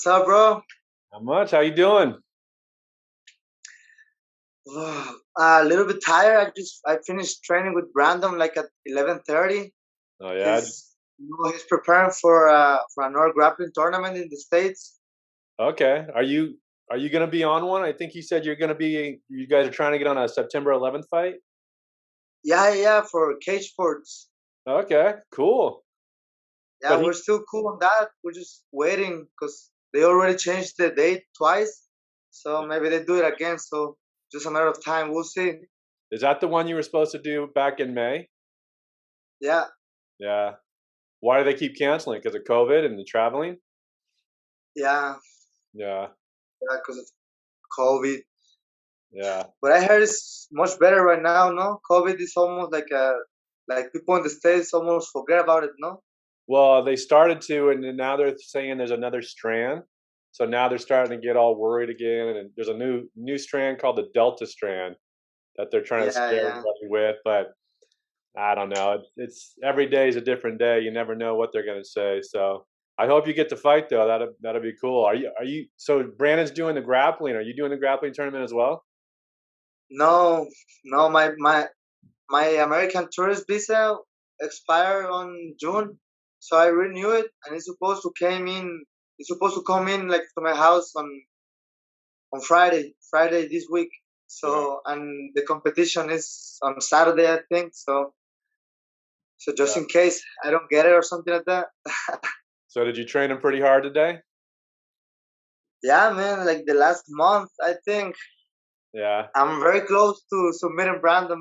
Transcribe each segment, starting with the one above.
What's up, bro? Not much. How you doing? A little bit tired. I finished training with Brandon like at 11:30. Oh yeah. He's preparing for another grappling tournament in the States. Okay. Are you gonna be on one? I think he said you're gonna be. You guys are trying to get on a September 11th fight. Yeah, yeah, for cage sports. Okay. Cool. Yeah, But we're he still cool on that. We're just waiting because they already changed the date twice, so maybe they do it again. So just a matter of time. We'll see. is that the one you were supposed to do back in May? Yeah, Yeah. Why do they keep canceling? Because of COVID and the traveling? yeah, Yeah. yeah, because of COVID. Yeah. But I heard it's much better right now. No, COVID is almost like people in the States almost forget about it. No. Well, they started to, and then now they're saying there's another strand. So now they're starting to get all worried again, and there's a new strand called the Delta strand that they're trying to Yeah, scare yeah, everybody with. But I don't know. It's every day is a different day. You never know what they're gonna say. So I hope you get to fight though. That'll be cool. Are you? So Brandon's doing the grappling. Are you doing the grappling tournament as well? no, no. My American tourist visa expired on June, so I renew it, and it's supposed to came in. It's supposed to come in like to my house on Friday this week. Yeah. So and the competition is on Saturday, I think. So just Yeah. in case I don't get it or something like that. So did you train him pretty hard today? Yeah, man. Like the last month, I think Yeah. I'm very close to submitting Brandon.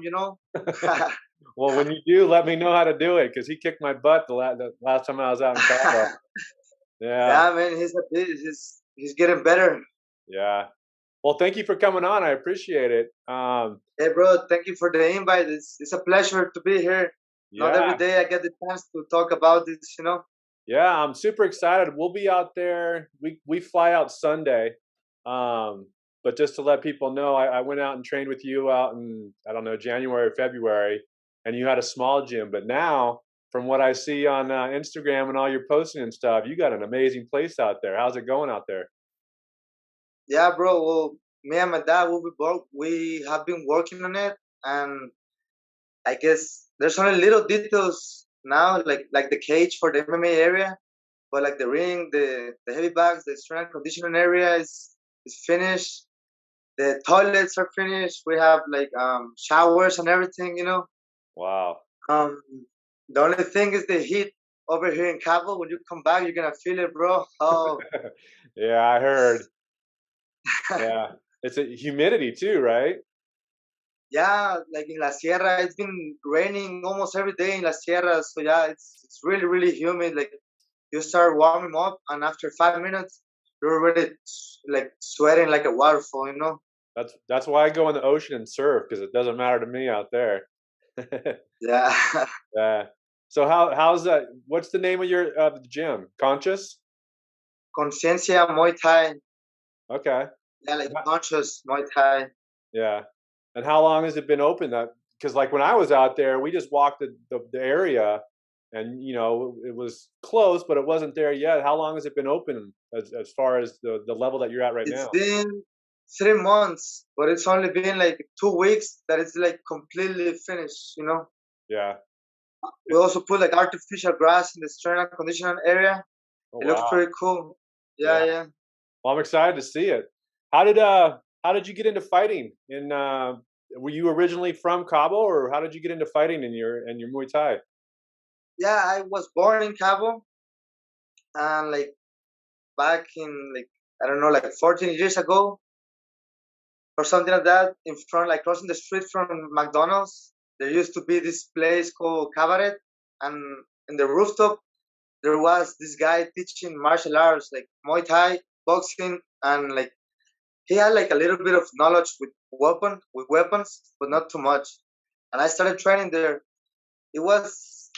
Well, when you do, let me know how to do it because he kicked my butt the last time I was out in Cabo. Yeah. Yeah, man. He's getting better. Yeah. Well, thank you for coming on. I appreciate it. Hey, bro. Thank you for the invite. It's a pleasure to be here. Not every Yeah. day I get the chance to talk about this. Yeah, I'm super excited. We'll be out there. We fly out Sunday. But just to let people know, I went out and trained with you out in, I don't know, January or February, and you had a small gym. But now, from what I see on Instagram and all your posting and stuff, you got an amazing place out there. How's it going out there? Yeah, bro. Well, me and my dad we have been working on it, and I guess there's only little details now, like the cage for the MMA area, but like the ring, the heavy bags, the strength and conditioning area is finished. The toilets are finished. We have like showers and everything. Wow. Um, the only thing is the heat over here in Cabo. When you come back, you're gonna feel it, bro. Oh, Yeah, I heard. Yeah. It's a humidity too, right? yeah, like in La Sierra, it's been raining almost every day in La Sierra. So yeah, it's really really humid. Like you start warming up, and after 5 minutes, you're already like sweating like a waterfall. That's why I go in the ocean and surf because it doesn't matter to me out there. Yeah, Yeah. So how's that? What's the name of your the gym? Conscious? Consciencia Muay Thai. Okay. Yeah, like Wha- conscious Muay Thai. Yeah. And how long has it been open? That because like when I was out there, we just walked the area, and it was close, but it wasn't there yet. How long has it been open as far as the level that you're at right It's now? been 3 months, but it's only been like 2 weeks that it's like completely finished. Yeah. We also put like artificial grass in the strength and conditioning area. Oh It looks wow. pretty cool. Yeah, Yeah. yeah. Well, I'm excited to see it. How did you get into fighting? Were you originally from Cabo, or how did you get into fighting in your Muay Thai? Yeah, I was born in Cabo, and like back in like I don't know, like 14 years ago or something like that, in front, like crossing the street from McDonald's, there used to be this place called Cabaret, and in the rooftop there was this guy teaching martial arts like Muay Thai, boxing, and like he had like a little bit of knowledge with weapons, but not too much. And I started training there. It was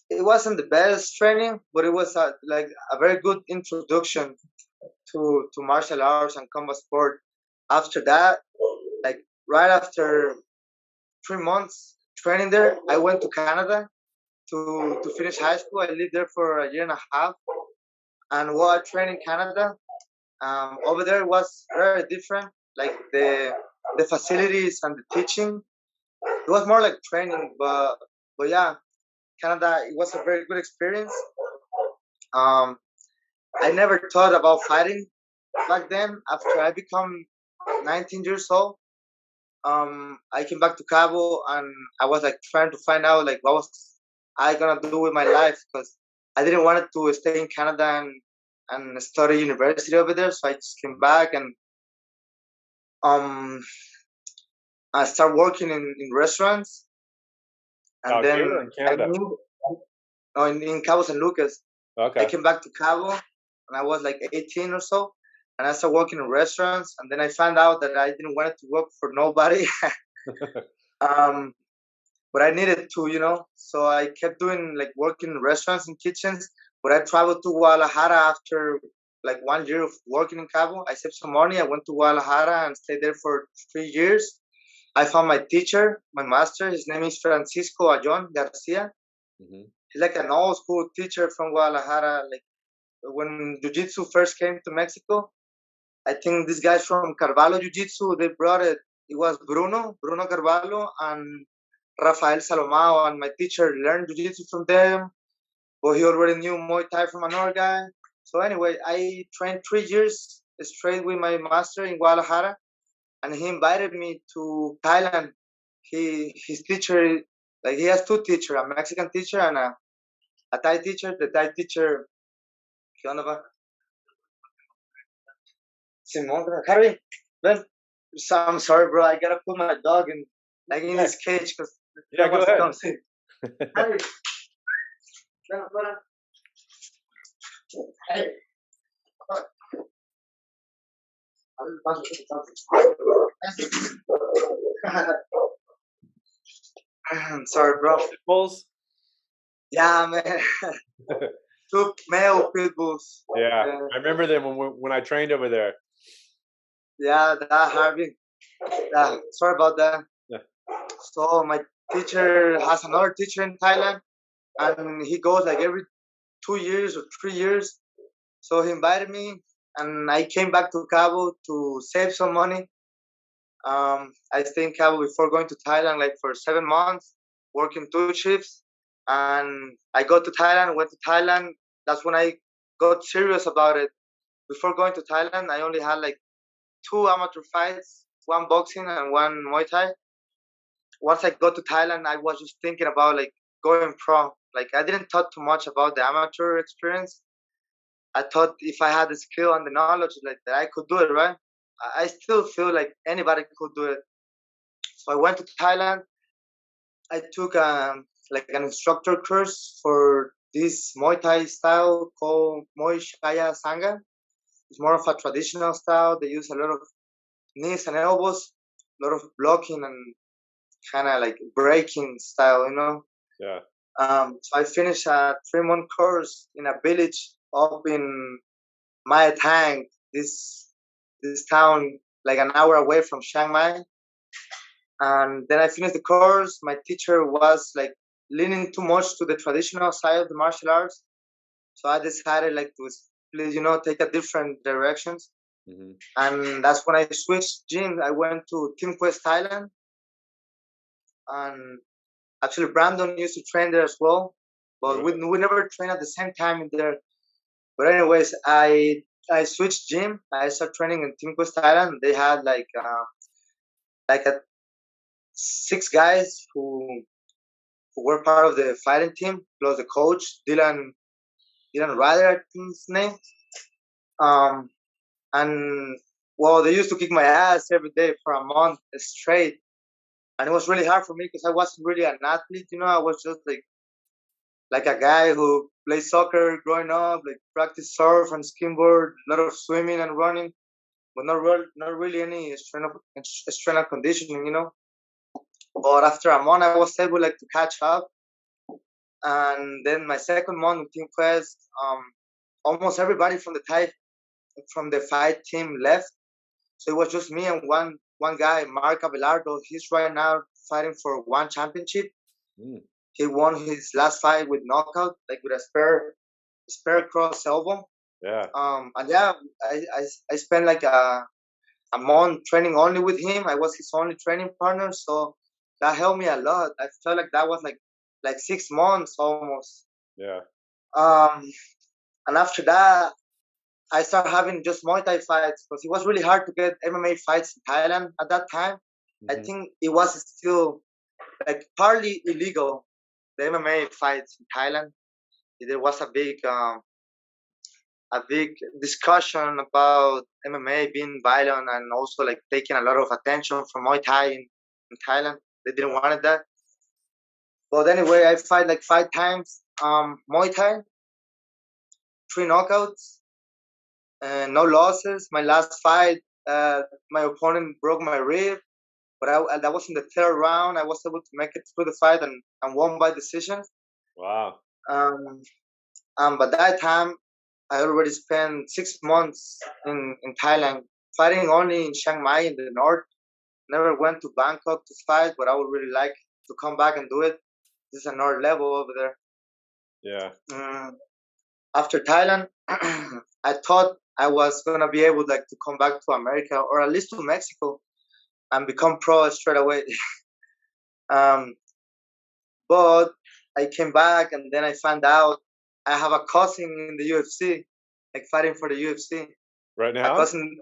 it wasn't the best training, but it was like a very good introduction to martial arts and combat sport. After that, like right after 3 months training there, I went to Canada to finish high school. I lived there for a year and a half, and while I trained in Canada, Over there was very different. Like the facilities and the teaching, it was more like training. But yeah, Canada, it was a very good experience. Um, I never thought about fighting back then. After I become 19 years old, I came back to Cabo and I was like trying to find out like what was I gonna do with my life because I didn't want to stay in Canada and study university over there. So I just came back and um I started working in restaurants and Out then here or in I Canada? moved in Cabo San Lucas. I Okay. came back to Cabo and I was like 18 or so. And I started working in restaurants. And then I found out that I didn't want to work for nobody. um, but I needed to, you know. So I kept doing like working in restaurants and kitchens. But I traveled to Guadalajara after like 1 year of working in Cabo. I saved some money. I went to Guadalajara and stayed there for 3 years. I found my teacher, my master. His name is Francisco Ayon Garcia. Hmm. He's like an old school teacher from Guadalajara. Like when Jiu-Jitsu first came to Mexico, I think these guys from Carvalho Jiu-Jitsu, they brought it. It was Bruno Carvalho, and Rafael Salomao, and my teacher learned Jiu-Jitsu from them. But he already knew Muay Thai from another guy. So anyway, I trained 3 years straight with my master in Guadalajara, and he invited me to Thailand. His teacher, like he has two teachers, a Mexican teacher and a Thai teacher. The Thai teacher, ¿qué onda, pa? Simón, Harvey, ven. So I'm sorry, bro. I gotta put my dog in like in this cage because Yeah, no go wants to ahead. come see. Harvey, ven afuera. Hey. I'm sorry, bro. Bulls? Yeah, man. Two male pit bulls. Yeah, I remember them when I trained over there. Yeah, that Harvey. Yeah, sorry about that. Yeah. So my teacher has another teacher in Thailand, and he goes like every 2 years or 3 years. So he invited me, and I came back to Cabo to save some money. I stayed in Cabo before going to Thailand, like for 7 months, working 2 shifts. And I go to Thailand, went to Thailand. That's when I got serious about it. Before going to Thailand, I only had like 2 amateur fights, one boxing and one Muay Thai. Once I got to Thailand, I was just thinking about like going pro. Like I didn't thought too much about the amateur experience. I thought if I had the skill and the knowledge, like that I could do it, right? I still feel like anybody could do it. So I went to Thailand. I took like an instructor course for this Muay Thai style called Muay Shaya Sanga. It's more of a traditional style. They use a lot of knees and elbows, a lot of blocking and kind of like breaking style, you know. Yeah. So I finished a 3 month course in a village up in Mai Thang, this town like an hour away from Chiang Mai. And then I finished the course. My teacher was like leaning too much to the traditional side of the martial arts, so I decided like to please, you know, take a different directions. Hmm. And that's when I switched gym. I went to Team Quest Thailand, and actually Brandon used to train there as well, but Really? we never trained at the same time in there. But anyways, I switched gym. I started training in Team Quest Thailand. They had like a 6 guys who were part of the fighting team, plus the coach Dylan Ryder, I think his name. Um, and well, they used to kick my ass every day for a month straight, and it was really hard for me because I wasn't really an athlete. You know, I was just like a guy who played soccer growing up, like practice surf and skimboard, a lot of swimming and running, but not really any strength and conditioning. You know, but after a month, I was able like to catch up. And then my second month in Team Quest, almost everybody from the fight team left. So it was just me and one guy, Mark Abelardo. He's right now fighting for one championship. Mm. He won his last fight with knockout, like with a spare cross elbow. Yeah. And yeah, I spent like a month training only with him. I was his only training partner, so that helped me a lot. I felt like that was like 6 months almost. Yeah. Um, and after that, I started having just Muay Thai fights because it was really hard to get MMA fights in Thailand at that time. I Hmm. think it was still like partly illegal, the MMA fights in Thailand. There was a big discussion about MMA being violent and also like taking a lot of attention from Muay Thai in Thailand. They didn't Yeah. want that. But anyway, I fight like 5 times. Muay Thai, 3 knockouts, and no losses. My last fight, my opponent broke my rib, but that was in the third round. I was able to make it through the fight and won by decision. Wow. Um, but that time, I already spent 6 months in Thailand, fighting only in Chiang Mai in the north. Never went to Bangkok to fight, but I would really like to come back and do it. This is another level over there. Yeah. Mm, After Thailand, I thought I was gonna be able like to come back to America or at least to Mexico and become pro straight away. um, but I came back and then I found out I have a cousin in the UFC, like fighting for the UFC. Right A now? cousin,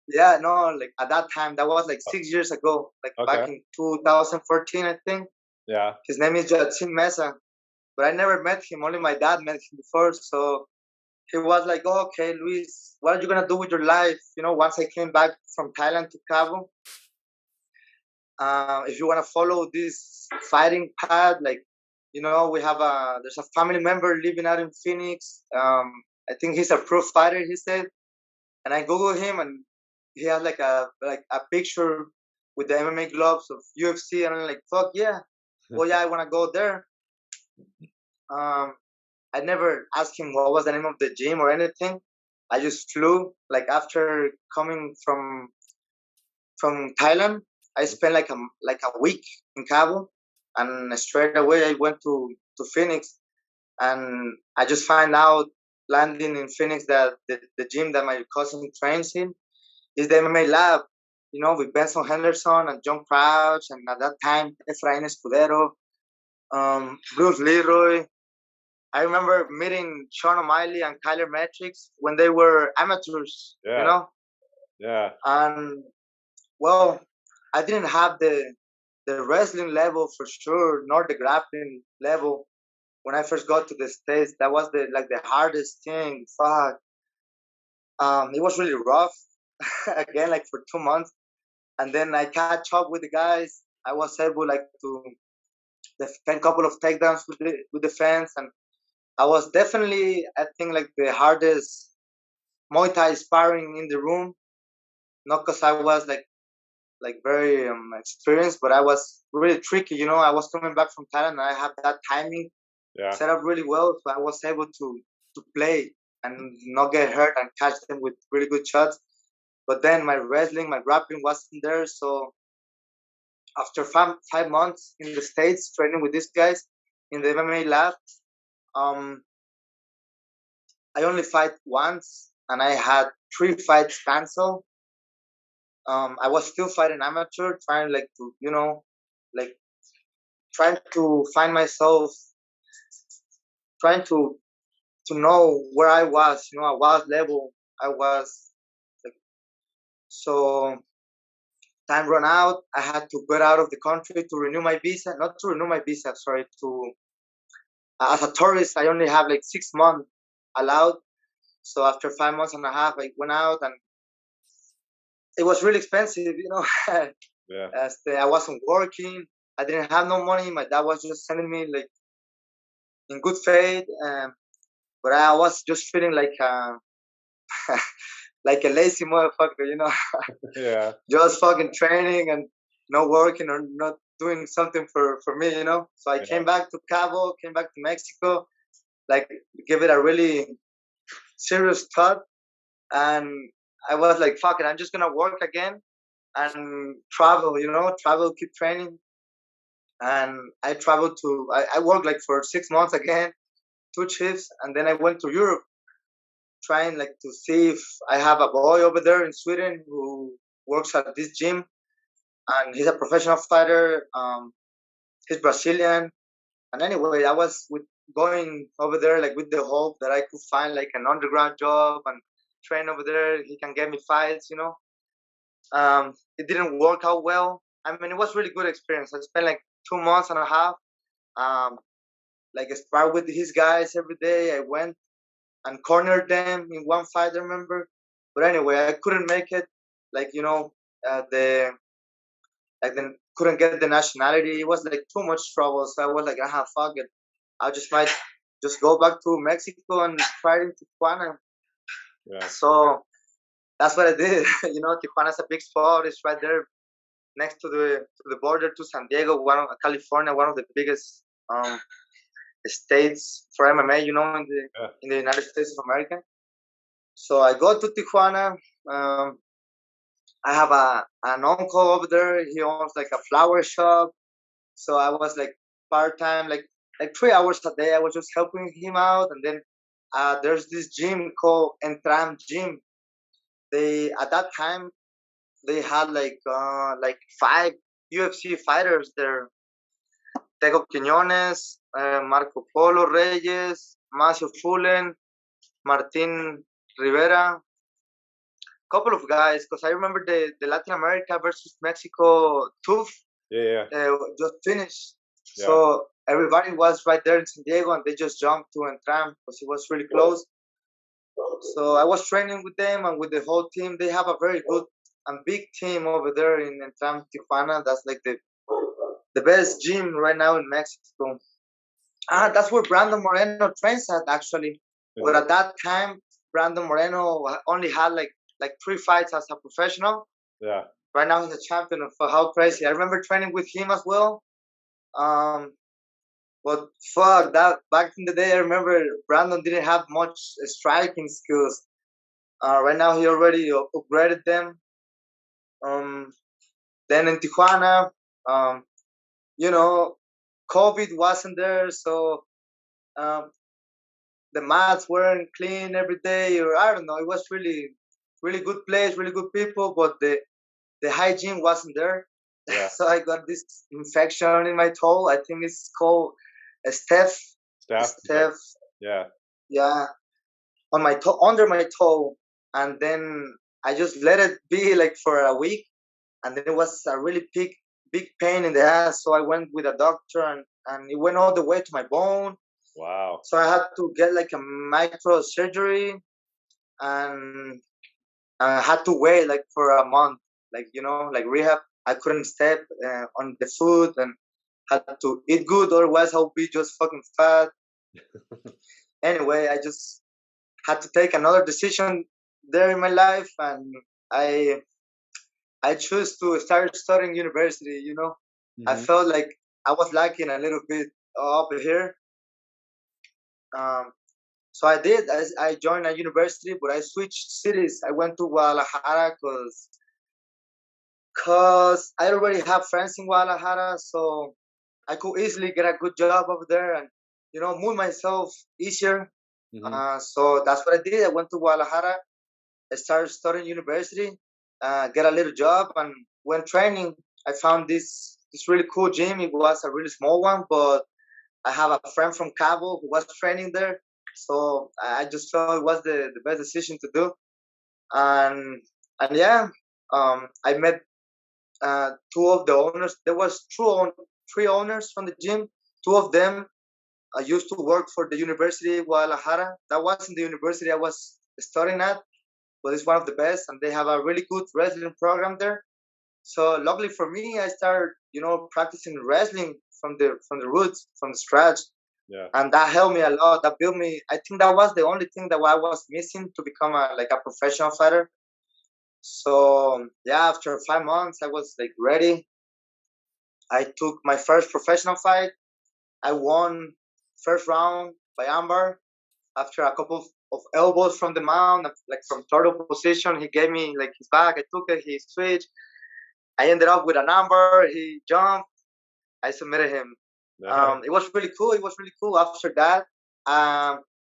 yeah, no, like at that time, that was like 6 years ago, like back Okay. in 2014, I think. Yeah. His name is Jatsin Mesa, but I never met him. Only my dad met him before, so he was like, oh, okay, Luis, what are you gonna do with your life? Once I came back from Thailand to Cabo, if you wanna follow this fighting path, like, we have there's a family member living out in Phoenix. I think he's a pro fighter, he said, and I Googled him, and he had like a picture with the MMA gloves of UFC, and I'm like, fuck yeah, oh yeah, I wanna go there. Um, I never asked him what was the name of the gym or anything. I just flew. Like after coming from Thailand, I spent like a week in Cabo, and straight away I went to Phoenix, and I just find out landing in Phoenix that the gym that my cousin trains in is the MMA lab. With Benson Henderson and John Crouch, and at that time Efrain Escudero, Bruce Leroy. I remember meeting Sean O'Malley and Kyler Matrix when they were amateurs, Yeah. Yeah. and well, I didn't have the wrestling level for sure, nor the grappling level when I first got to the States. That was the hardest thing. Fuck. It was really rough again, like for 2 months, and then I catch up with the guys. I was able like to defend a couple of takedowns with the fans, and I was definitely, I think, like the hardest Muay Thai sparring in the room. Not because I was like very experienced, but I was really tricky. I was coming back from Thailand, and I have that timing Yeah. set up really well, so I was able to play and not get hurt and catch them with really good shots. But then my wrestling, my grappling wasn't there. So after 5 months in the States training with these guys in the MMA lab, um, I only fight once, and I had 3 fights canceled. I was still fighting amateur, trying like to, like trying to find myself, trying to know where I was, at what level I was. Like, so time run out. I had to get out of the country to renew my visa. Not to renew my visa, sorry. To As a tourist, I only have like 6 months allowed. So after 5 months and a half, I went out, and it was really expensive. Yeah. I wasn't working. I didn't have no money. My dad was just sending me like in good faith, but I was just feeling like like a lazy motherfucker, Yeah. just fucking training and not working or not doing something for me. So I Yeah. came back to Cabo, came back to Mexico, like give it a really serious thought, and I was like, fuck it, I'm just gonna work again and travel, travel, keep training. And I traveled I worked like for 6 months again, 2 shifts, and then I went to Europe. trying like to see if I have a boy over there in Sweden who works at this gym, and he's a professional fighter. He's Brazilian, and anyway, I was with going over there like with the hope that I could find like an underground job and train over there. He can get me fights, you know. It didn't work out well. I mean, it was really good experience. I spent like 2 months and a half, um, like spar with his guys every day. I went and cornered them in one fight, I remember. But anyway, I couldn't make it. Like you know, the like then couldn't get the nationality. It was like too much trouble. So I was like, fuck it. I just might just go back to Mexico and try it in Tijuana. Yeah. So that's what I did. You know, Tijuana's a big spot. It's right there next to the border to San Diego, California, one of the biggest states for MMA. You know, in the United States of America. So I go to Tijuana. I have an uncle over there. He owns like a flower shop. So I was like part time, like 3 hours a day. I was just helping him out, and then there's this gym called Entram Gym. They at that time they had like 5 UFC fighters there. Tego Quiñones, Marco Polo Reyes, Macio Fulen, Martin Rivera, couple of guys. Because I remember the Latin America versus Mexico TUF just finished. Yeah. So everybody was right there in San Diego, and they just jumped to Entram because it was really close. So I was training with them and with the whole team. They have a very good and big team over there in Entram Tijuana. That's like the best gym right now in Mexico. That's where Brandon Moreno trains at actually. But at that time, Brandon Moreno only had like 3 fights as a professional. Yeah. Right now he's a champion. For how crazy! I remember training with him as well. But fuck that! Back in the day, I remember Brandon didn't have much striking skills. Right now, he already upgraded them. Then in Tijuana, you know, COVID wasn't there, so um, the mats weren't clean every day, or I don't know. It was really good place, really good people, but the hygiene wasn't there. Yeah. So I got this infection in my toe. I think it's called a staph. Staph. Yeah. Yeah, on my toe, under my toe, and then I just let it be like for a week, and then it was a really big pain in the ass. So I went with a doctor, and it went all the way to my bone. Wow. So I had to get like a micro surgery, and I had to wait like for a month, like you know, like rehab. I couldn't step on the food and had to eat good, otherwise I'll be just fucking fat. Anyway, I just had to take another decision there in my life, and I I chose to start studying university. You know, I felt like I was lacking a little bit up here. Um, so I did. I joined a university, but I switched cities. I went to Guadalajara because I already have friends in Guadalajara, so I could easily get a good job over there and move myself easier. So that's what I did. I went to Guadalajara. I started studying university, get a little job, and when training, I found this really cool gym. It was a really small one, but I have a friend from Cabo who was training there, so I just felt it was the best decision to do. And yeah, I met two of the owners. There was three owners from the gym. Two of them I used to work for the University of Guadalajara. That wasn't the university I was studying at, but it's one of the best, and they have a really good wrestling program there. So luckily for me, I started, practicing wrestling from the roots, from the scratch, and that helped me a lot. That built me. I think that was the only thing that I was missing to become a professional fighter. So yeah, after 5 months, I was like ready. I took my first professional fight. I won first round by armbar after a couple of elbows from the mount, like from turtle position. He gave me like his back. I took it. He switched. I ended up with an armbar. He jumped. I submitted him. It was really cool. It was really cool. After that,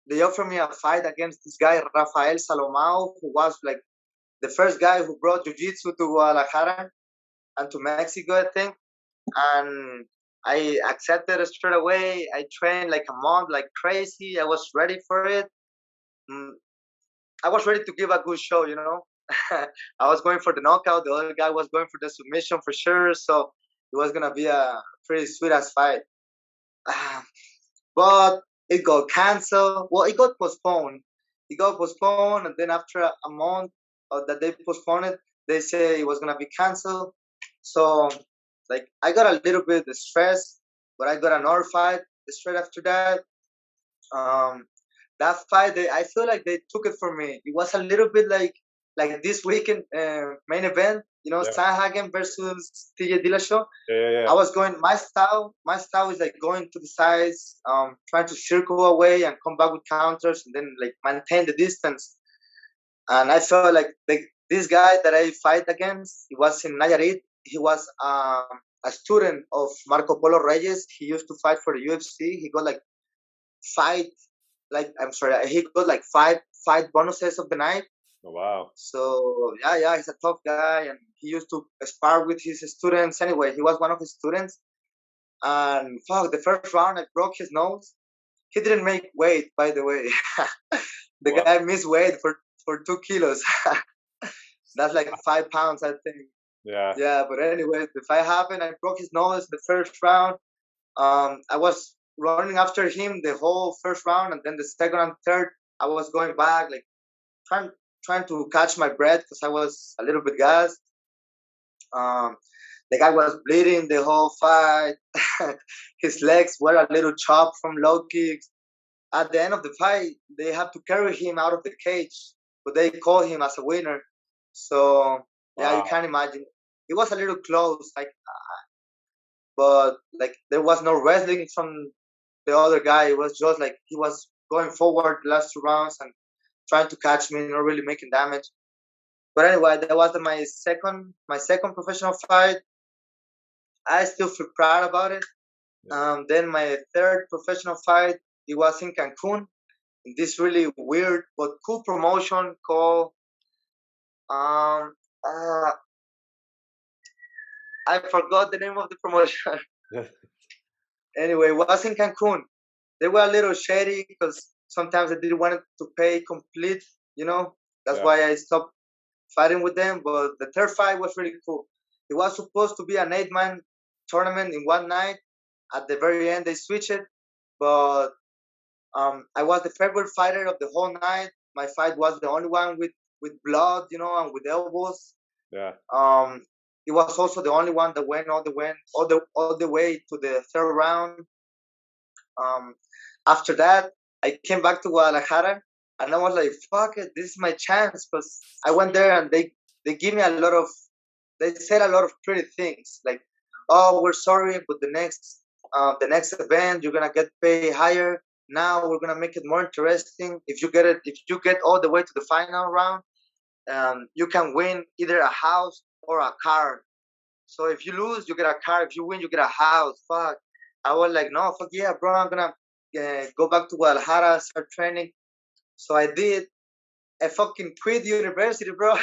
they offered me a fight against this guy Rafael Salomao, who was like the first guy who brought jiu-jitsu to Guadalajara and to Mexico, I think. And I accepted it straight away. I trained like a month, like crazy. I was ready for it. Mm, I was ready to give a good show, you know. I was going for the knockout. The other guy was going for the submission for sure. So it was gonna be a pretty sweet ass fight. But it got canceled. Well, it got postponed. It got postponed, and then after a month that they postponed it, they say it was gonna be canceled. So, like, I got a little bit stressed, but I got another fight straight after that. Um, that fight, I feel like they took it from me. It was a little bit like this weekend main event, you know, Yeah. Sanhagen versus TJ Dillashaw. Yeah. I was going my style is like going to the sides, trying to circle away and come back with counters and then like maintain the distance. And I felt like this guy that I fight against, he was in Nayarit. He was a student of Marco Polo Reyes. He used to fight for the UFC. He got like five, like I'm sorry, he got like five bonuses of the night. Oh, wow. So yeah, he's a tough guy, and he used to spar with his students. Anyway, he was one of his students. And fuck, the first round I broke his nose. He didn't make weight, by the way. The Wow. guy missed weight for 2 kilos. That's like 5 pounds, I think. Yeah. Yeah, but anyway, the fight happened. I broke his nose the first round. I was running after him the whole first round, and then the second and third, I was going back, like trying to catch my breath because I was a little bit gassed. Um, the guy was bleeding the whole fight. His legs were a little chopped from low kicks. At the end of the fight, they have to carry him out of the cage, but they call him as a winner. So yeah, you Wow. can imagine. It was a little close, like, but like there was no wrestling from the other guy. It was just like he was going forward the last 2 rounds and trying to catch me, not really making damage. But anyway, that was my second professional fight. I still feel proud about it. Yeah. Then my third professional fight, it was in Cancun, in this really weird but cool promotion called um uh, I forgot the name of the promotion. Anyway, it was in Cancun. They were a little shady because sometimes I didn't want to pay complete, you know. That's Yeah. why I stopped fighting with them. But the third fight was really cool. It was supposed to be an 8-man tournament in one night. At the very end, they switched it. But I was the favorite fighter of the whole night. My fight was the only one with blood, you know, and with elbows. Yeah. It was also the only one that went all the way to the third round. Um, After that, I came back to Guadalajara, and I was like, "Fuck it, this is my chance." Because I went there, and they give me they said a lot of pretty things, like, "Oh, we're sorry, but the next event you're gonna get paid higher. Now we're gonna make it more interesting. If you get all the way to the final round, you can win either a house or a car. So if you lose, you get a car. If you win, you get a house." Fuck. I was like, no, fuck yeah, bro. I'm gonna go back to Guadalajara, start training. So I did. I fucking quit university, bro.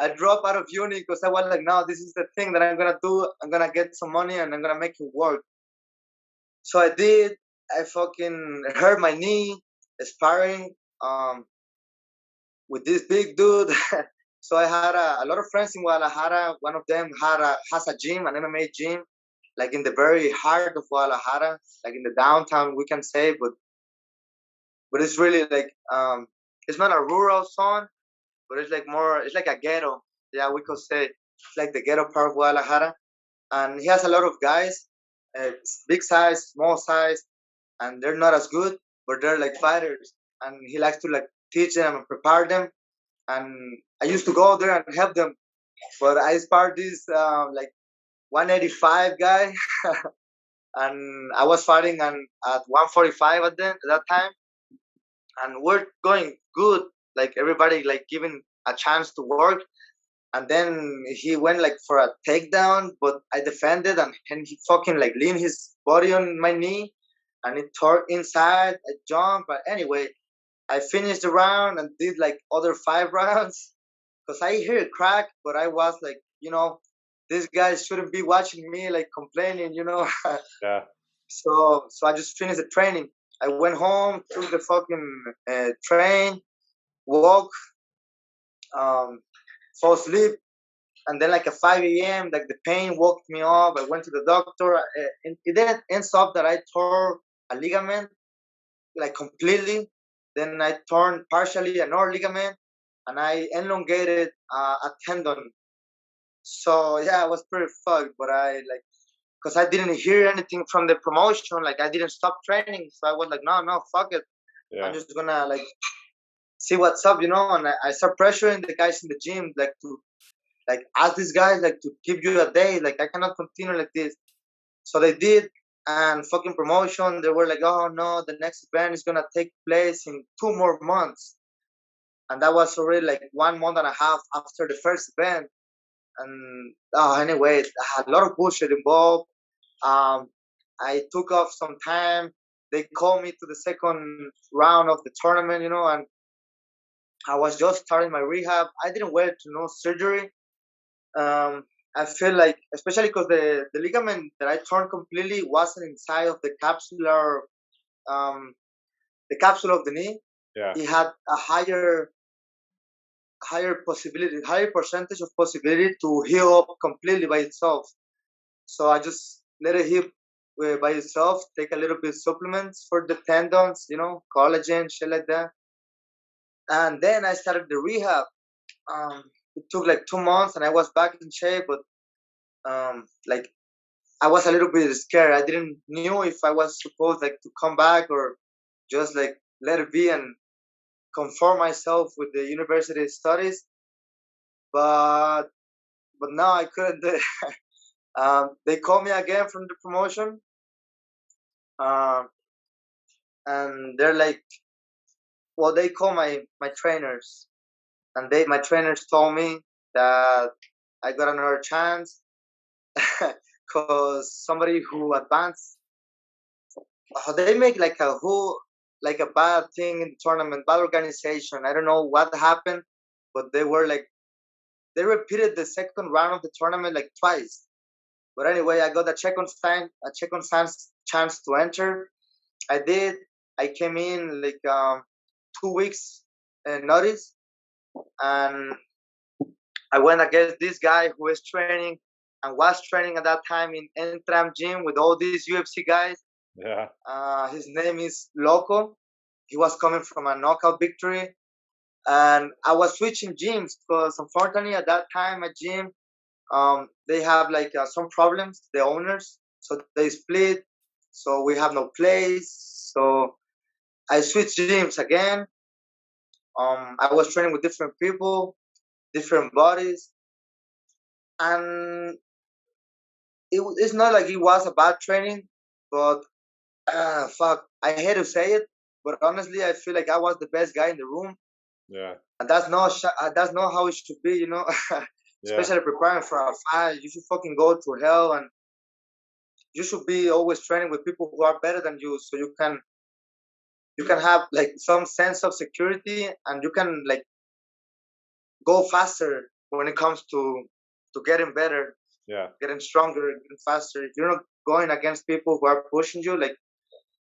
I dropped out of uni because I was like, no, this is the thing that I'm gonna do. I'm gonna get some money and I'm gonna make it work. So I did. I fucking hurt my knee sparring with this big dude. So I had a lot of friends in Guadalajara. One of them has a gym, an MMA gym, like in the very heart of Guadalajara, like in the downtown, we can say, but it's really like it's not a rural zone, but it's like it's like a ghetto. Yeah, we could say it's like the ghetto part of Guadalajara, and he has a lot of guys, big size, small size, and they're not as good, but they're like fighters, and he likes to like teach them and prepare them. And I used to go there and help them, but I sparred this like 185 guy, and I was fighting at 145 at that time, and we're going good, like everybody like giving a chance to work. And then he went like for a takedown, but I defended, and he fucking like leaned his body on my knee, and it tore inside. I jumped, but anyway, I finished the round and did like other 5 rounds because I hear it crack, but I was like, these guys shouldn't be watching me like complaining. Yeah. So I just finished the training. I went home, took the fucking train, walk, um, fall asleep, and then like at 5 a.m., like the pain woke me up. I went to the doctor, and it then ends up that I tore a ligament like completely. Then I torn partially another ligament, and I elongated a tendon. So yeah, I was pretty fucked. But I like because I didn't hear anything from the promotion. Like I didn't stop training, so I was like, no, fuck it. I'm Yeah. just gonna like see what's up. And I start pressuring the guys in the gym like to like ask these guys like to give you a day. Like I cannot continue like this. So they did, and fucking promotion. They were like, oh no, the next event is gonna take place in 2 more months, and that was already like 1 month and a half after the first event. And anyway, a lot of bullshit involved. Um, I took off some time. They called me to the second round of the tournament, and I was just starting my rehab. I didn't wait to no surgery. Um, I feel like, especially because the ligament that I torn completely wasn't inside of um, the capsule of the knee. Yeah. It had a higher percentage of possibility to heal up completely by itself. So I just let it heal by itself. Take a little bit of supplements for the tendons, collagen, shit like that. And then I started the rehab. It took like 2 months, and I was back in shape, but like I was a little bit scared. I didn't knew if I was supposed like to come back or just like let it be and conform myself with the university studies. But now I couldn't do it. They called me again from the promotion, um, and they're like, well, they call my trainers, and my trainers told me that I got another chance because somebody who advanced, they make like a bad thing in the tournament, bad organization. I don't know what happened, but they repeated the second round of the tournament like twice. But anyway, I got a chance to enter. I did. I came in like 2 weeks notice, and I went against this guy who is training and was training at that time in Entram gym with all these UFC guys. Yeah. His name is Loco. He was coming from a knockout victory, and I was switching gyms because unfortunately at that time at gym, they have like some problems, the owners, so they split. So we have no place. So I switched gyms again. I was training with different people, different bodies, and it's not like it was a bad training, but fuck, I hate to say it, but honestly, I feel like I was the best guy in the room, Yeah. and that's not how it should be. Yeah. Especially preparing for a fight, you should fucking go to hell, and you should be always training with people who are better than you, so you can have like some sense of security, and you can like go faster when it comes to getting better, Yeah. getting stronger, getting faster. If you're not going against people who are pushing you, like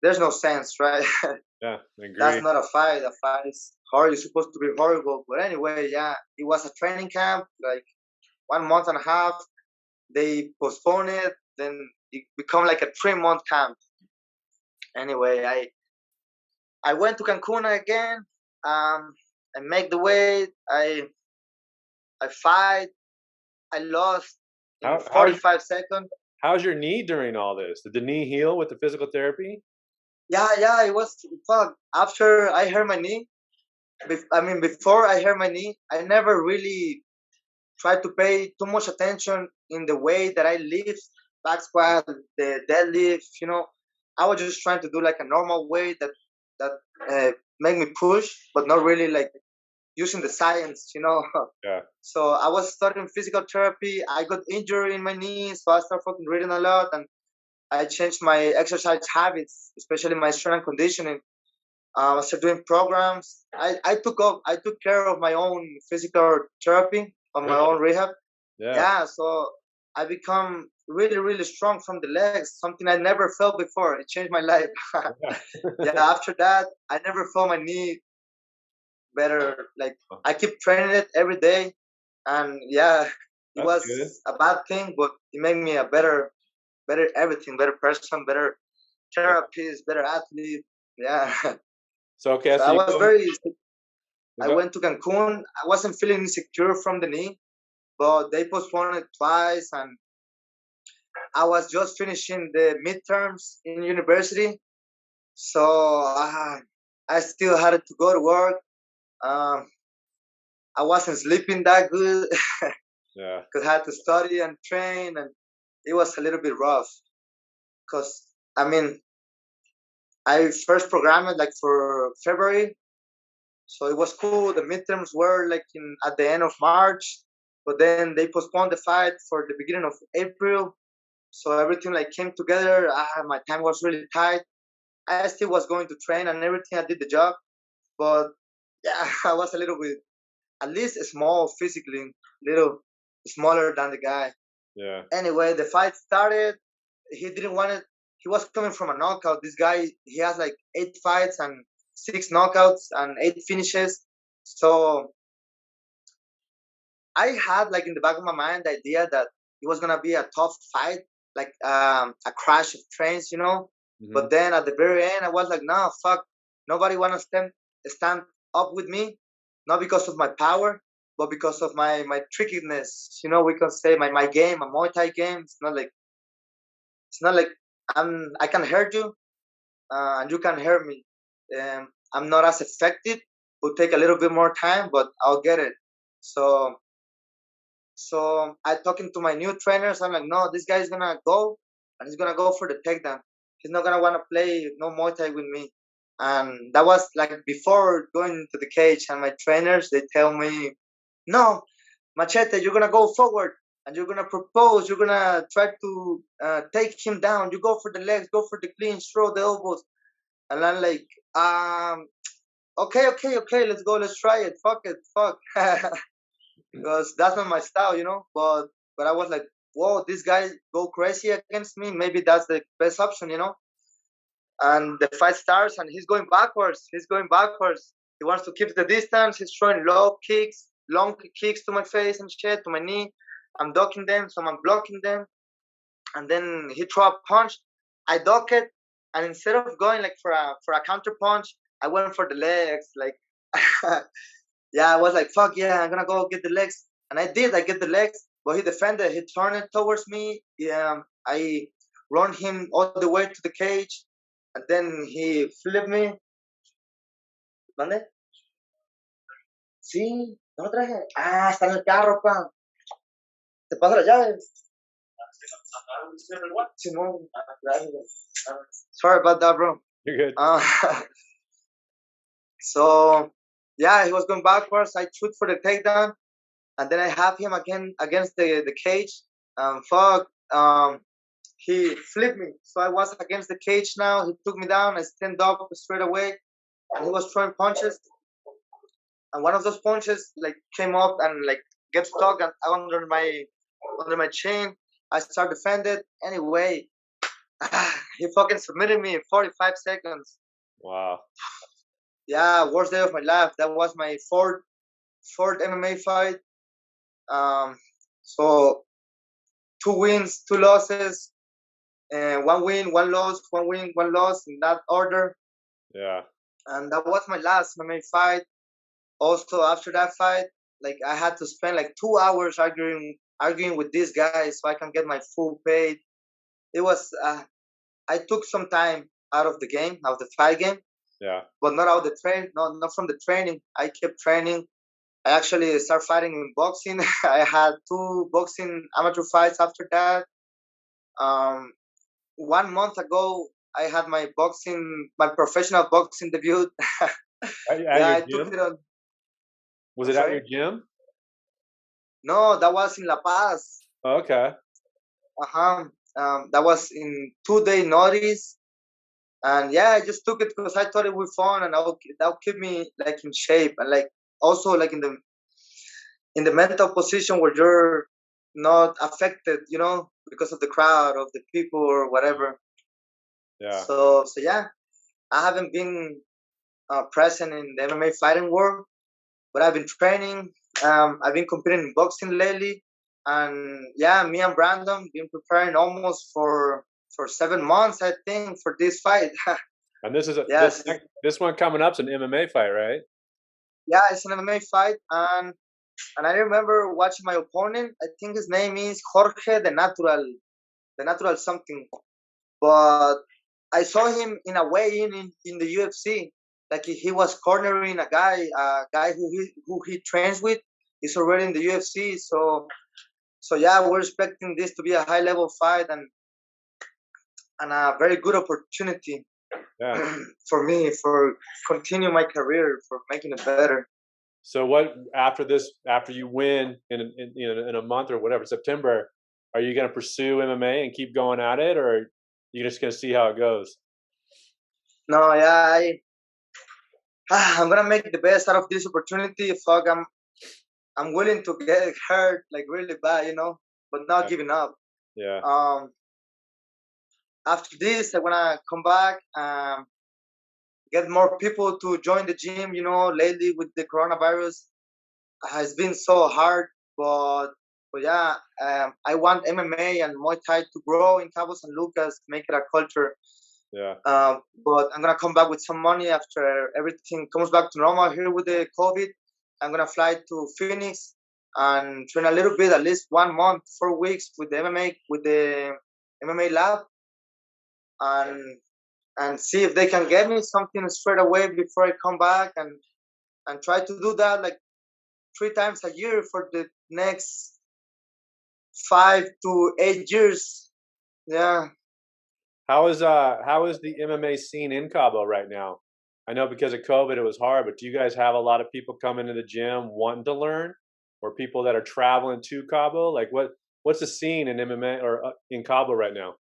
there's no sense, right? Yeah. That's Agree. not a fight. A fight is hard. You're supposed to be horrible. But anyway, yeah, it was a training camp, like 1 month and a half. They postponed it, then it become like a 3 month camp. Anyway, I went to Cancun again. I make the weight. I fight. I lost in How 45 seconds. how's your knee during all this? Did the knee heal with the physical therapy? Yeah, it was fuck. After I hurt my knee, before I hurt my knee, I never really tried to pay too much attention in the way that I lift, back squat, the deadlift. I was just trying to do like a normal way that make me push, but not really like using the science. Yeah. So I was studying physical therapy. I got injured in my knee, so I started fucking reading a lot, and I changed my exercise habits, especially my strength and conditioning. I started doing programs. I took care of my own physical therapy, of my Really? own rehab. Yeah. Yeah, so I become really, really strong from the legs, something I never felt before. It changed my life. Yeah. Yeah, after that, I never felt my knee better. Like I keep training it every day, and yeah, it That's good. was a bad thing, but it made me a better everything, better person, better Yeah. therapist, better athlete. Yeah. So okay, So so I you was go, very. you I go. went to Cancun. I wasn't feeling insecure from the knee, but they postponed it twice, and I was just finishing the midterms in university, so I still had to go to work. Um, I wasn't sleeping that good Yeah. because I had to study and train, and it was a little bit rough. Because I mean, I first programmed it like for February, so it was cool. The midterms were like in at the end of March, but then they postponed the fight for the beginning of April. So everything like came together. My time was really tight. I still was going to train and everything. I did the job, but yeah, I was a little bit at least small physically, little smaller than the guy. Yeah. Anyway, the fight started. He didn't want it. He was coming from a knockout. This guy, he has like 8 fights and 6 knockouts and 8 finishes. So I had like in the back of my mind the idea that it was gonna be a tough fight, like a crash of trains, you know. Hmm. But then at the very end, I was like, no, fuck, nobody wanna stand up with me, not because of my power, but because of my trickiness. You know, we can say my game, my Muay Thai game. It's not like I can hurt you, and you can hurt me. I'm not as effective. Will take a little bit more time, but I'll get it. So I talking to my new trainers. I'm like, no, this guy's gonna go and he's gonna go for the takedown. He's not gonna wanna play no Muay Thai with me. And that was like before going into the cage. And my trainers they tell me, no, Machete, you're gonna go forward and you're gonna propose. You're gonna try to take him down. You go for the legs, go for the clinch, throw the elbows. And I'm like, okay, let's go, let's try it. Fuck it, fuck. Because that's not my style, you know. But I was like, whoa, this guy go crazy against me. Maybe that's the best option, you know. And the fight starts, and he's going backwards. He's going backwards. He wants to keep the distance. He's throwing low kicks, long kicks to my face and shit, to my knee. I'm ducking them, so I'm blocking them. And then he throw a punch. I duck it, and instead of going like for a counter punch, I went for the legs. Like, yeah, I was like, fuck yeah, I'm gonna go get the legs. And I did, I get the legs, but he defended, he turned it towards me. Yeah, I run him all the way to the cage, and then he flipped me. ¿Dónde? Sí, no lo traje. Ah, está en el carro, pa. Te paso las llaves. Simón, gracias. Sorry about that, bro. You're good. So, yeah, he was going backwards. I shoot for the takedown, and then I have him again against the cage. Fuck. He flipped me. So I was against the cage now. He took me down. I stand up straight away. And he was throwing punches. And one of those punches like came up and like get stuck under my chin. I start defended. Anyway, he fucking submitted me in 45 seconds. Wow. Yeah, worst day of my life. That was my fourth MMA fight. So 2 wins, 2 losses, and 1 win, 1 loss, 1 win, 1 loss in that order. Yeah. And that was my last MMA fight. Also, after that fight, like I had to spend like 2 hours arguing with this guy so I can get my full pay. It was I took some time out of the game, out of the fight game, Yeah. but not out of the train, not from the training. I kept training. I actually started fighting in boxing. I had 2 boxing amateur fights after that. Um, 1 month ago, I had my professional boxing debut. At Yeah, your I took gym? it on. Was I'm it at your sorry. gym? No, that was in La Paz. Oh, okay. Uh-huh. That was in 2 day notice, and yeah, I just took it because I thought it would be fun, and that'll keep me like in shape, and like also like in the mental position where you're not affected, because of the crowd of the people or whatever. Yeah. So yeah, I haven't been present in the MMA fighting world, but I've been training. I've been competing in boxing lately, and yeah, me and Brandon been preparing almost for 7 months, I think, for this fight. And this is Yes, this one coming up is an MMA fight, right? yeah, it's an MMA fight, and I remember watching my opponent. I think his name is Jorge the Natural something, but I saw him in a way in the UFC. Like he was cornering a guy who he trains with. He's already in the UFC, so yeah, we're expecting this to be a high level fight and a very good opportunity Yeah. for me for continue my career for making it better. So what after you win in a month or whatever, September, are you going to pursue MMA and keep going at it, or are you just going to see how it goes? No, yeah, I'm gonna make the best out of this opportunity. Fuck, I'm willing to get hurt like really bad, but not Yeah. giving up. Yeah. Um, After this, I wanna come back, get more people to join the gym. Lately with the coronavirus, has been so hard, but yeah, I want MMA and Muay Thai to grow in Cabo San Lucas, make it a culture. Yeah. But I'm gonna come back with some money after everything comes back to normal here with the COVID. I'm gonna fly to Phoenix and train a little bit, at least 1 month, 4 weeks with the MMA lab, and see if they can get me something straight away before I come back, and try to do that like 3 times a year for the next 5 to 8 years. Yeah. How is the MMA scene in Cabo right now? I know because of COVID it was hard, but do you guys have a lot of people coming to the gym wanting to learn, or people that are traveling to Cabo? Like what's the scene in MMA or in Cabo right now?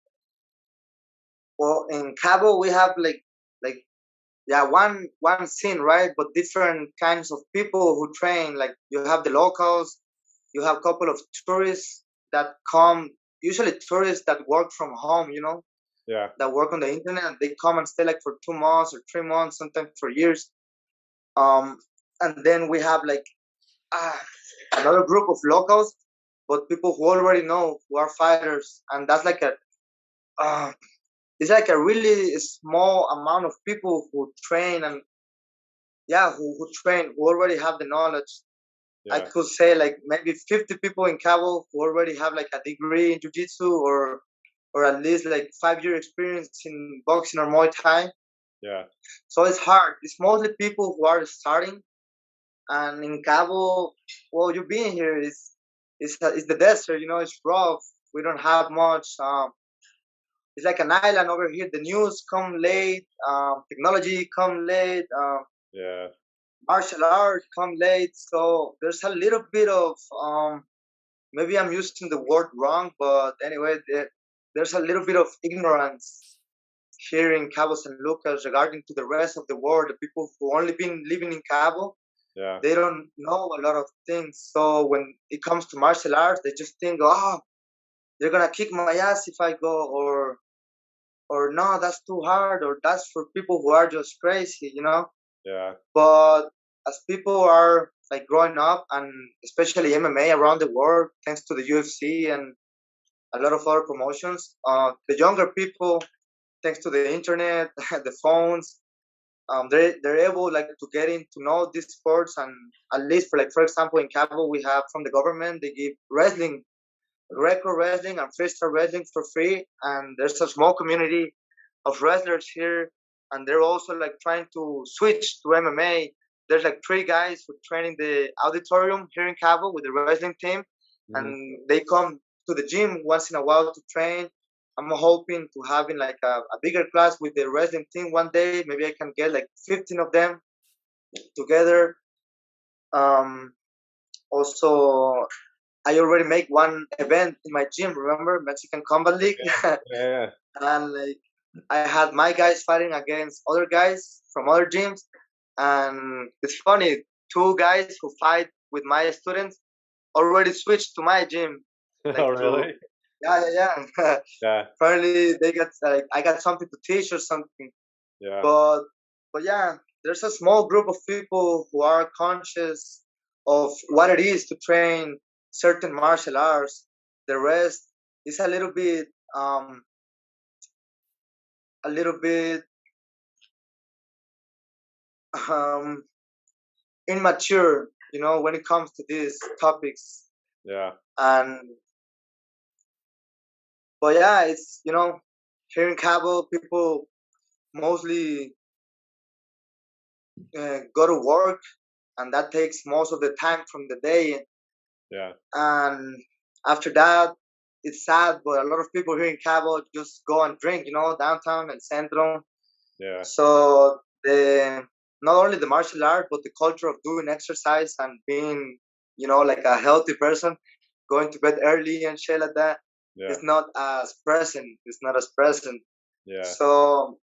Well, in Cabo we have like yeah, one scene, right? But different kinds of people who train. Like you have the locals, you have a couple of tourists that come. Usually tourists that work from home, Yeah. that work on the internet. They come and stay like for 2 months or 3 months, sometimes for years. Um, and then we have like uh, another group of locals, but people who already know who are fighters, and that's like uh, it's like a really small amount of people who train, and yeah, who train, who already have the knowledge. I Yeah. could say like maybe 50 people in Cabo who already have like a degree in jiu-jitsu, or at least like 5 year experience in boxing or Muay Thai. Yeah. So it's hard. It's mostly people who are starting. And in Cabo, well, you being here is the desert. It's rough. We don't have much. It's like an island over here. The news come late. Technology come late. Yeah. Martial art come late. So there's a little bit of maybe I'm using the word wrong, but anyway, there's a little bit of ignorance here in Cabo San Lucas regarding to the rest of the world. The people who only been living in Cabo, Yeah. they don't know a lot of things. So when it comes to martial arts, they just think, oh, they're gonna kick my ass if I go, or no, that's too hard, or that's for people who are just crazy. Yeah. But as people are like growing up, and especially MMA around the world, thanks to the UFC and a lot of other promotions, the younger people, thanks to the internet, the phones, they're able like to get in to know these sports, and at least for example in Cabo we have from the government they give wrestling, record wrestling and freestyle wrestling for free, and there's a small community of wrestlers here, and they're also like trying to switch to MMA. There's like 3 guys who train in the auditorium here in Cabo with the wrestling team, Hmm. and they come to the gym once in a while to train. I'm hoping to having like a bigger class with the wrestling team one day. Maybe I can get like 15 of them together. Um, Also, I already make one event in my gym. Remember Mexican Combat League, Yeah. and like I had my guys fighting against other guys from other gyms, and it's funny. Two guys who fight with my students already switched to my gym, Oh, like to really? yeah. Yeah. Apparently they got like I got something to teach or something, Yeah. but yeah, there's a small group of people who are conscious of what it is to train certain martial arts. The rest is um a little bit um immature, when it comes to these topics. Yeah. And but yeah, it's here in Cabo, people mostly go to work, and that takes most of the time from the day. Yeah. And after that, it's sad, but a lot of people here in Cabo just go and drink, downtown and Centro. Yeah. So the not only the martial art, but the culture of doing exercise and being, like a healthy person, going to bed early and shit like that, Yeah. is not as present. It's not as present. Yeah. So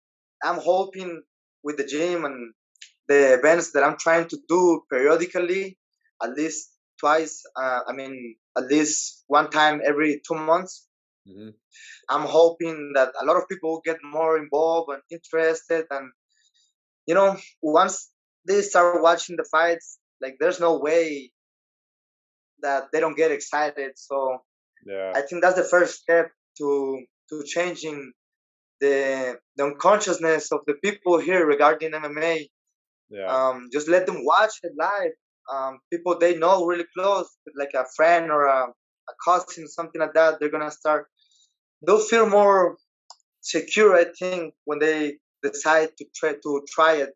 I'm hoping with the gym and the events that I'm trying to do periodically, at least twice. I mean, at least one time every 2 months. Hmm. I'm hoping that a lot of people will get more involved and interested, and once they start watching the fights, like there's no way that they don't get excited. So Yeah. I think that's the first step to changing the unconsciousness of the people here regarding MMA. Yeah. Just let them watch it live. People they know really close, like a friend or a cousin, something like that. They're gonna start. They'll feel more secure, I think, when they decide to try it.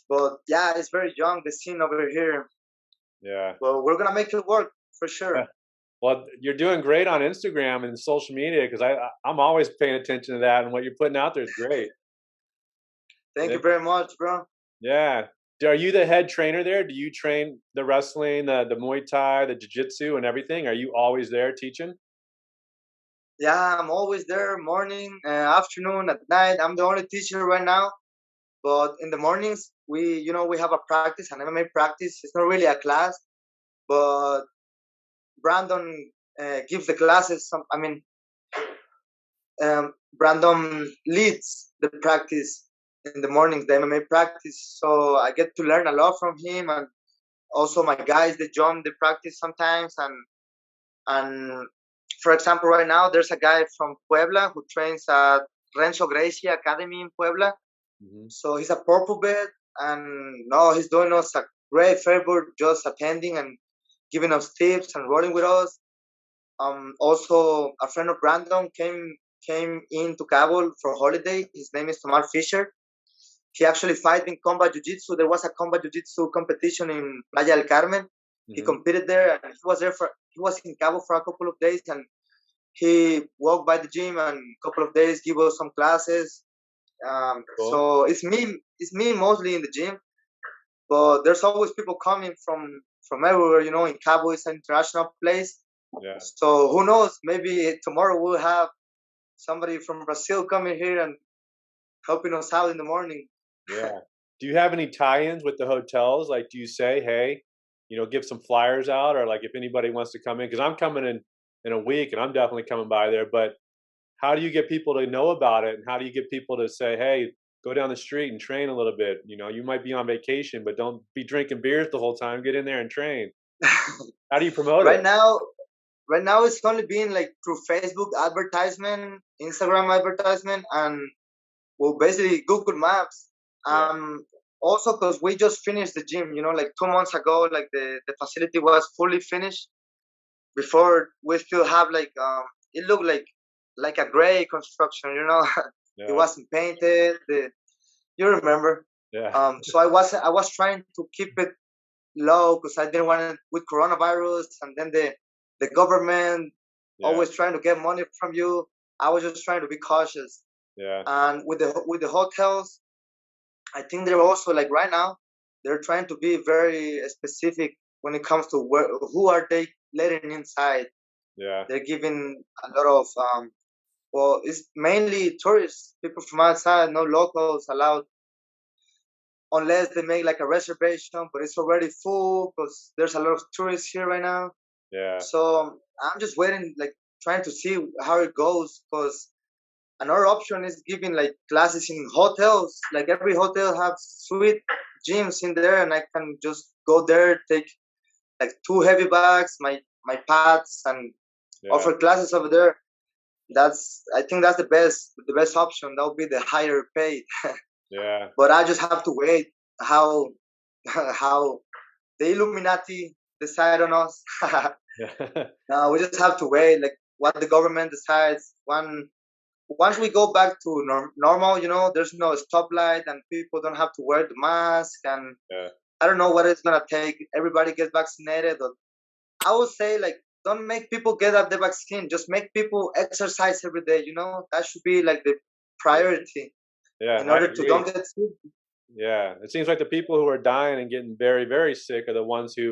But yeah, it's very young, the scene over here. Yeah. But we're gonna make it work for Yeah. sure. Well, you're doing great on Instagram and social media because I'm always paying attention to that, and what you're putting out there is great. Thank Yeah. you very much, bro. Yeah. Are you the head trainer there? Do you train the wrestling, the Muay Thai, the Jiu-Jitsu, and everything? Are you always there teaching? Yeah, I'm always there, morning, afternoon, at night. I'm the only teacher right now. But in the mornings, we have a practice, an MMA practice. It's not really a class, but Brandon gives the classes. Brandon leads the practice in the mornings, the MMA practice. So I get to learn a lot from him, and also my guys they join the practice sometimes. And for example, right now there's a guy from Puebla who trains at Renzo Gracie Academy in Puebla. Hmm. So he's a purple belt, and no, he's doing us a great favor just attending and giving us tips and rolling with us. Also, a friend of Brandon came into Cabo for holiday. His name is Tomar Fisher. He actually fight in combat jiu-jitsu. There was a combat jiu-jitsu competition in Playa del Carmen. He Hmm. competed there, and he was in Cabo for a couple of days, and he walked by the gym and a couple of days give us some classes. Cool. So it's me mostly in the gym, but there's always people coming from everywhere. In Cabo is an international place, Yeah. so who knows? Maybe tomorrow we'll have somebody from Brazil coming here and helping us out in the morning. Yeah. Do you have any tie-ins with the hotels? Like, do you say, hey, give some flyers out, or like if anybody wants to come in? Because I'm coming in a week, and I'm definitely coming by there. But how do you get people to know about it, and how do you get people to say, hey, go down the street and train a little bit? You might be on vacation, but don't be drinking beers the whole time. Get in there and train. How do you promote right it? now, right now it's only been like through Facebook advertisement, Instagram advertisement, and well, basically Google Maps. Yeah. Also, because we just finished the gym, like 2 months ago, like the facility was fully finished. Before we still have like it looked like a gray construction, it Yeah. wasn't painted. You remember? Yeah. So I was trying to keep it low because I didn't want it with coronavirus, and then the government Yeah. always trying to get money from you. I was just trying to be cautious. Yeah. And with the hotels, I think they're also like right now they're trying to be very specific when it comes to who are they letting inside. Yeah. They're giving a lot of well, it's mainly tourists, people from outside, no locals allowed unless they make like a reservation, but it's already full because there's a lot of tourists here right now. Yeah. So I'm just waiting, like trying to see how it goes. Because another option is giving like classes in hotels. Like every hotel have sweet gyms in there, and I can just go there, take like two heavy bags, my pads, and Yeah. offer classes over there. That's I think that's the best option. That would be the higher paid. Yeah. But I just have to wait how how the Illuminati decide on us. Yeah. No, we just have to wait, like what the government decides. Once we go back to normal, there's no stoplight and people don't have to wear the mask. And Yeah. I don't know what it's gonna take. Everybody gets vaccinated. Or I would say like don't make people get up the vaccine. Just make people exercise every day. That should be like the priority Yeah, in I order to don't agree. get sick. Yeah, it seems like the people who are dying and getting very, very sick are the ones who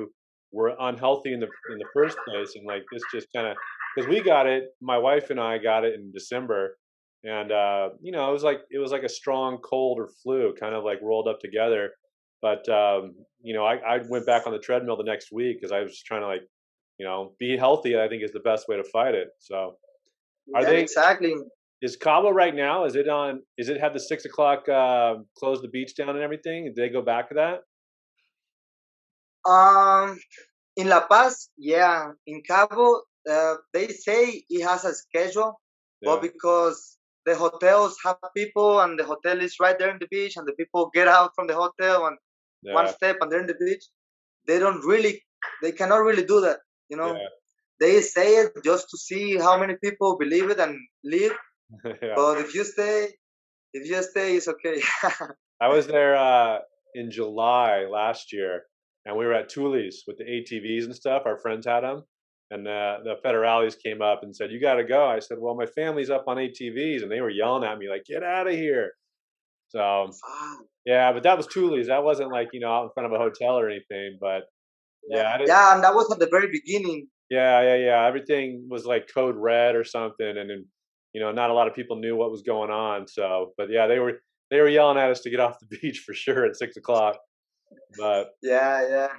were unhealthy in the first place, and like this just kind of because we got it, my wife and I got it in December, and it was like a strong cold or flu, kind of like rolled up together. But I went back on the treadmill the next week because I was trying to like be healthy. I think is the best way to fight it. So are Yeah, they? exactly. Is Cabo right now? Is it on? Is it have the 6 o'clock close the beach down and everything? Did they go back to that? Um, in La Paz, yeah. In Cabo, they say it has a schedule, but Yeah, because the hotels have people and the hotel is right there in the beach, and the people get out from the hotel and one yeah, step and they're in the beach, they don't really, they cannot really do that. You know, yeah, they say it just to see how many people believe it and leave. yeah. But if you stay, it's okay. I was there in July last year, and we were at Tuli's with the ATVs and stuff. Our friends had them, and the federales came up and said, "You got to go." I said, "Well, my family's up on ATVs," and they were yelling at me like, "Get out of here!" So Ah, yeah, but that was Tuli's. That wasn't like out in front of a hotel or anything. But yeah, yeah, I didn't. yeah, and that was at the very beginning. Yeah, yeah, yeah. Everything was like code red or something, and then not a lot of people knew what was going on. So, but yeah, they were yelling at us to get off the beach for sure at 6 o'clock. But Yeah, yeah.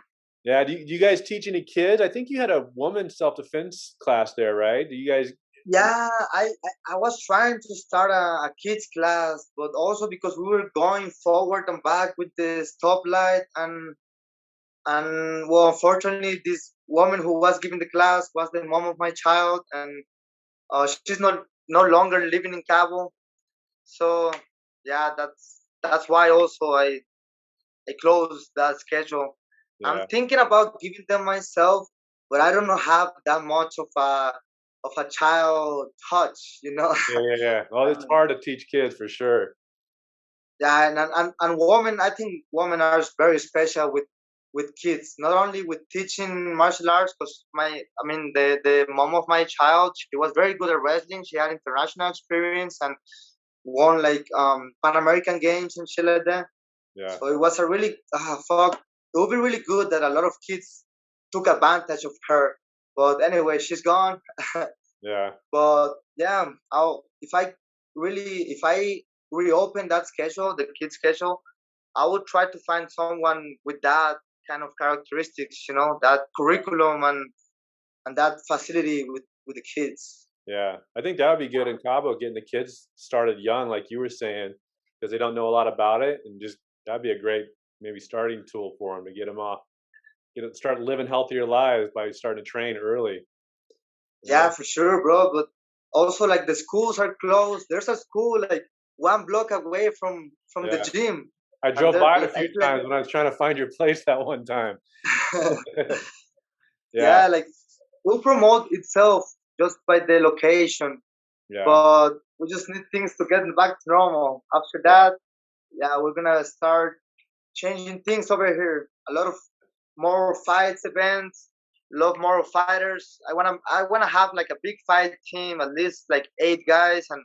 yeah, do you guys teach any kids? I think you had a woman self defense class there, right? Do you guys? Yeah, I was trying to start a kids class, but also because we were going forward and back with the stoplight, and well, unfortunately, this woman who was giving the class was the mom of my child, and she's not no longer living in Cabo. So yeah, that's why also I closed that schedule. I'm Yeah, thinking about giving them myself, but I don't know have that much of a child touch. yeah, yeah, yeah. Well, it's And hard to teach kids for sure. yeah, and women, I think women are very special with kids. Not only with teaching martial arts, because the mom of my child, she was very good at wrestling. She had international experience and won like Pan American games and shit like that. Yeah, So it was a really fuck. It would be really good that a lot of kids took advantage of her. But anyway, she's gone. yeah, But yeah, if I reopen that schedule, the kids schedule, I would try to find someone with that kind of characteristics, that curriculum and that facility with the kids. yeah. I think that would be good in Cabo, getting the kids started young, like you were saying, because they don't know a lot about it, and just that'd be a great maybe starting tool for them to get them off start living healthier lives by starting to train early. Yeah, Yeah, for sure, bro. But also like the schools are closed. There's a school like one block away from the yeah. gym, I and drove there by it a few it's like times when I was trying to find your place that one time. Yeah, yeah, like will promote itself just by the location, yeah, but we just need things to get back to normal. After yeah, that, yeah, we're gonna start changing things over here. A lot of more fights events, love more fighters. I wanna have like a big fight team, at least like 8 guys, and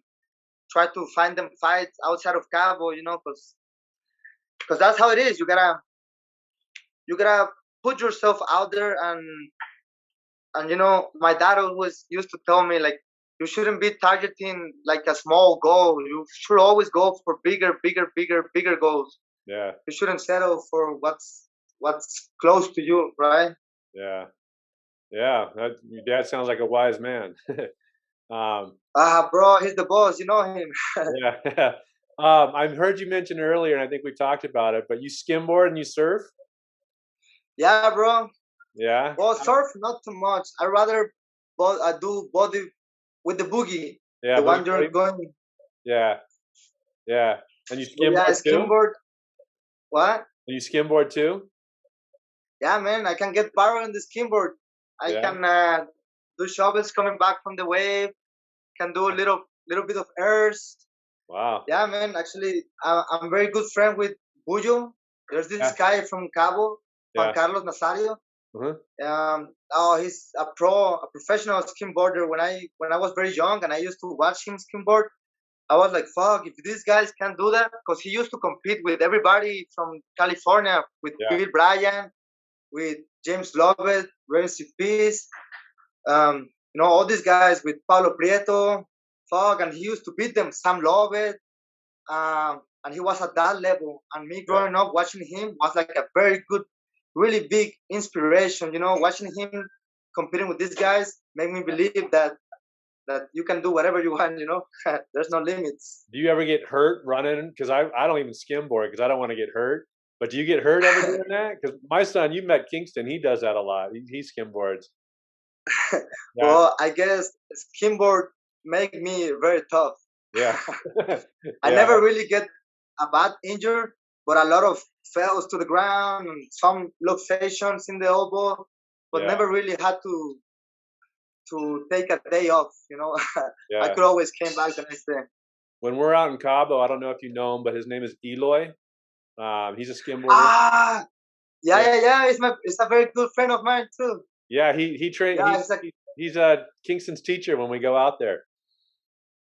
try to find them fights outside of Cabo, because that's how it is. You gotta put yourself out there, And my dad always used to tell me like you shouldn't be targeting like a small goal. You should always go for bigger, bigger, bigger, bigger goals. Yeah. You shouldn't settle for what's close to you, right? Yeah. Yeah. Your dad sounds like a wise man. um, Bro, he's the boss. You know him. yeah. I've heard you mention earlier, and I think we talked about it, but you skimboard and you surf? Yeah, bro. Yeah. Well, surf not too much. I rather do body with the boogie, Yeah. the Boogie one you're boarding? going. Yeah. Yeah. And you But yeah, skimboard too? skimboard. What? And you skimboard too? Yeah, man, I can get power on the skimboard. I Yeah. can do shovels coming back from the wave. Can do a little bit of airs. Wow. Yeah, man. Actually, I'm very good friend with Bujo. There's this Yeah. guy from Cabo, Juan Yeah. Carlos Nazario. Uh-huh. Oh, he's a professional skimboarder. When I was very young and I used to watch him skimboard, I was like, fuck, if these guys can do that, because he used to compete with everybody from California, with Yeah. Bill Bryan, with James Lovett, Ramsey Peace, all these guys with Paulo Prieto, fuck, and he used to beat them, Sam Lovett, and he was at that level. And me Yeah. growing up watching him was like a very good, really big inspiration. Watching him competing with these guys made me believe that you can do whatever you want. There's no limits. Do you ever get hurt running? Because I don't even skimboard because I don't want to get hurt. But do you get hurt ever doing that? Because my son, you met Kingston, he does that a lot. He skimboards. Yeah. Well, I guess skimboard make me very tough. Yeah. I Yeah. never really get a bad injury, but a lot of falls to the ground and some luxations in the elbow, but Yeah. never really had to take a day off. I Yeah. could always came back the next day. When we're out in Cabo, I don't know if you know him, but his name is Eloy. He's a skimboarder. Yeah, Yeah. yeah. It's a very good friend of mine too. Yeah, he trained. Yeah, He's Kingston's teacher when we go out there.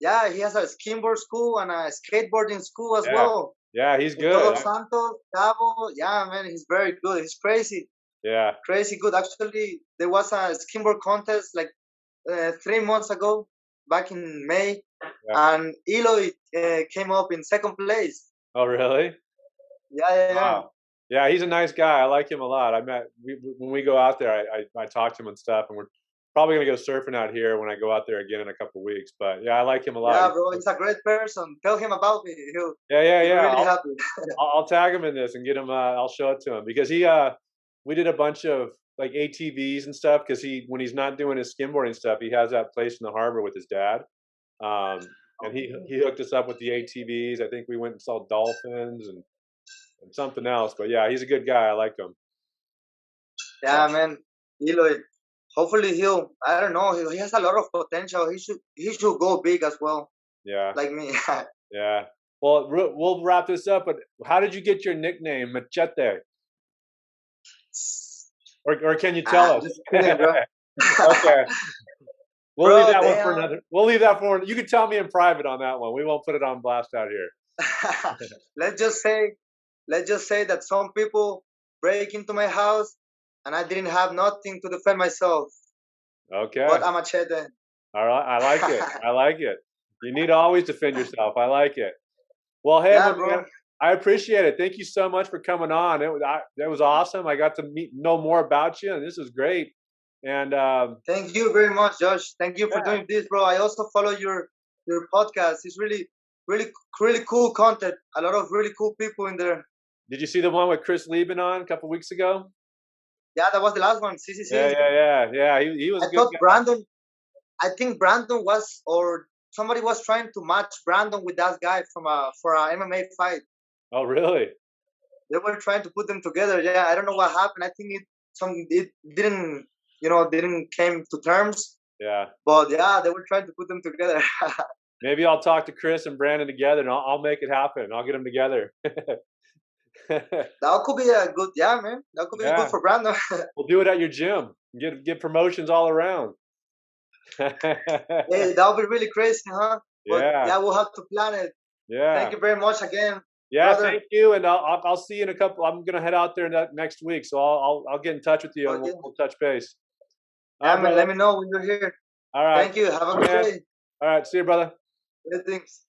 yeah, he has a skimboard school and a skateboarding school as Yeah. well. Yeah, he's In good. Todos Santos, Cabo. Yeah, man, he's very good. He's crazy. Yeah. Crazy good. Actually, there was a skimboard contest like 3 months ago, back in May, Yeah. and Eloy came up in second place. Oh, really? Yeah. Wow. Yeah, he's a nice guy. I like him a lot. When we go out there, I talk to him and stuff, and we're probably gonna go surfing out here when I go out there again in a couple of weeks. But yeah, I like him a lot. Yeah, bro, he's a great person. Tell him about me. He'll Yeah. be really happy. I'll tag him in this and get him. I'll show it to him because we did a bunch of like ATVs and stuff because when he's not doing his skimboarding stuff, he has that place in the harbor with his dad. And he hooked us up with the ATVs. I think we went and saw dolphins and something else. But yeah, he's a good guy. I like him. Yeah, man. Eloy. Hopefully I don't know, he has a lot of potential. He should go big as well, Yeah. like me. Yeah. Well, we'll wrap this up. But how did you get your nickname, Machete? Or can you tell us? Just kidding, bro. Okay. We'll Bro, leave that one damn. for another. We'll leave that for. You can tell me in private on that one. We won't put it on blast out here. let's just say that some people break into my house and I didn't have nothing to defend myself, Okay. but I'm a Machete. All right. I like it. I like it. You need to always defend yourself. I like it. Well, hey, Yeah, man, bro. I appreciate it. Thank you so much for coming on. It was awesome. I got to know more about you, and this is great. And Thank you very much, Josh. Thank you for yeah. doing this, bro. I also follow your podcast. It's really, really, really cool content. A lot of really cool people in there. Did you see the one with Chris Lieben on a couple weeks ago? Yeah, that was the last one. CCC. Yeah. He was a I good thought guy. Brandon. I think Brandon was, or somebody was trying to match Brandon with that guy for a MMA fight. Oh, really? They were trying to put them together. Yeah, I don't know what happened. I think it didn't came to terms. Yeah. But yeah, they were trying to put them together. Maybe I'll talk to Chris and Brandon together, and I'll make it happen. I'll get them together. That could be a good, yeah, man. That could be Yeah. good for Brandon. We'll do it at your gym. Get promotions all around. Hey, that would be really crazy, huh? But Yeah. we'll have to plan it. Yeah. Thank you very much again. Yeah, brother. thank you, and I'll see you in a couple. I'm gonna head out there next week, so I'll get in touch with you and Okay. we'll touch base. Yeah, man, brother. let me know when you're here. All right. Thank you. Have a good Man. day. All right. See you, brother. Great things.